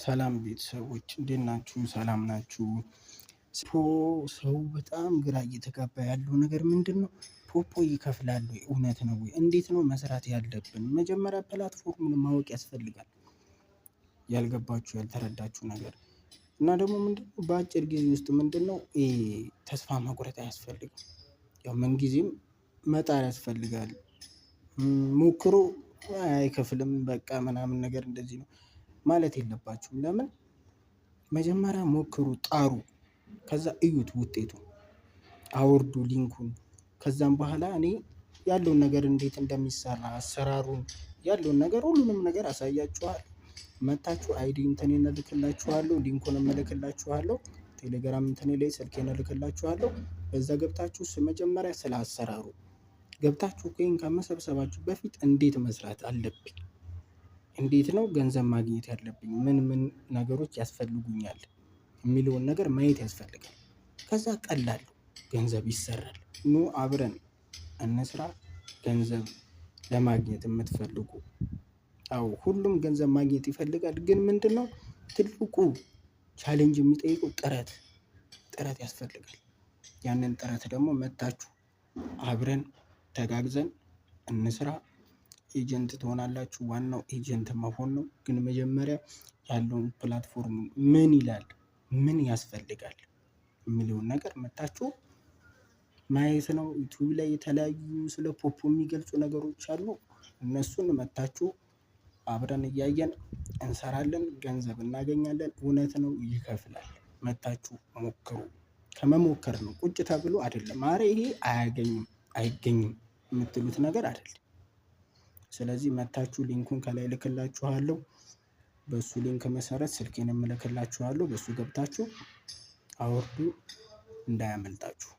ሰላም ቤተሰቦች እንዴት ናችሁ? ሰላም ናችሁ? ሰው በጣም ግራ እየተጋባ ያለው ነገር ምንድን ነው? ፖፖ ይከፍላል ወይ? እውነት ነው ወይ? እንዴት ነው መስራት ያለብን? መጀመሪያ ፕላትፎርሙን ማወቅ ያስፈልጋል። ያልገባችሁ ያልተረዳችሁ ነገር እና ደግሞ ምንድነው በአጭር ጊዜ ውስጥ ምንድነው ተስፋ መቁረጥ አያስፈልግም። ያው ምንጊዜም መጣር ያስፈልጋል። ሞክሮ አይከፍልም በቃ ምናምን ነገር እንደዚህ ነው ማለት የለባችሁም። ለምን መጀመሪያ ሞክሩ፣ ጣሩ፣ ከዛ እዩት ውጤቱን፣ አውርዱ ሊንኩን። ከዛም በኋላ እኔ ያለውን ነገር እንዴት እንደሚሰራ አሰራሩን ያለውን ነገር ሁሉንም ነገር አሳያችኋለሁ። መታችሁ አይዲ እንትኔን እልክላችኋለሁ፣ ሊንኩንም እልክላችኋለሁ፣ ቴሌግራም እንትኔ ላይ ስልኬን እልክላችኋለሁ። በዛ ገብታችሁ መጀመሪያ ስለ አሰራሩ ገብታችሁ ኮይን ከመሰብሰባችሁ በፊት እንዴት መስራት አለብኝ፣ እንዴት ነው ገንዘብ ማግኘት ያለብኝ፣ ምን ምን ነገሮች ያስፈልጉኛል የሚለውን ነገር ማየት ያስፈልጋል። ከዛ ቀላል ገንዘብ ይሰራል። ኑ አብረን እንስራ። ገንዘብ ለማግኘት የምትፈልጉ አዎ ሁሉም ገንዘብ ማግኘት ይፈልጋል። ግን ምንድነው ትልቁ ቻሌንጅ የሚጠይቀው ጥረት ያስፈልጋል። ያንን ጥረት ደግሞ መታችሁ አብረን ተጋግዘን እንስራ። ኤጀንት ትሆናላችሁ። ዋናው ኤጀንት መሆን ነው። ግን መጀመሪያ ያለውን ፕላትፎርም ምን ይላል፣ ምን ያስፈልጋል የሚለውን ነገር መታችሁ ማየት ነው። ዩቲዩብ ላይ የተለያዩ ስለ ፖፖ የሚገልጹ ነገሮች አሉ። እነሱን መታችሁ አብረን እያየን እንሰራለን፣ ገንዘብ እናገኛለን። እውነት ነው ይከፍላል። መታችሁ ሞክሩ። ከመሞከር ነው ቁጭ ተብሎ አይደለም። አረ ይሄ አይገኝም የምትሉት ነገር አይደለም። ስለዚህ መታችሁ ሊንኩን ከላይ እልክላችኋለሁ። በሱ ሊንክ መሰረት ስልኬንም እልክላችኋለሁ። በሱ ገብታችሁ አውርዱ፣ እንዳያመልጣችሁ።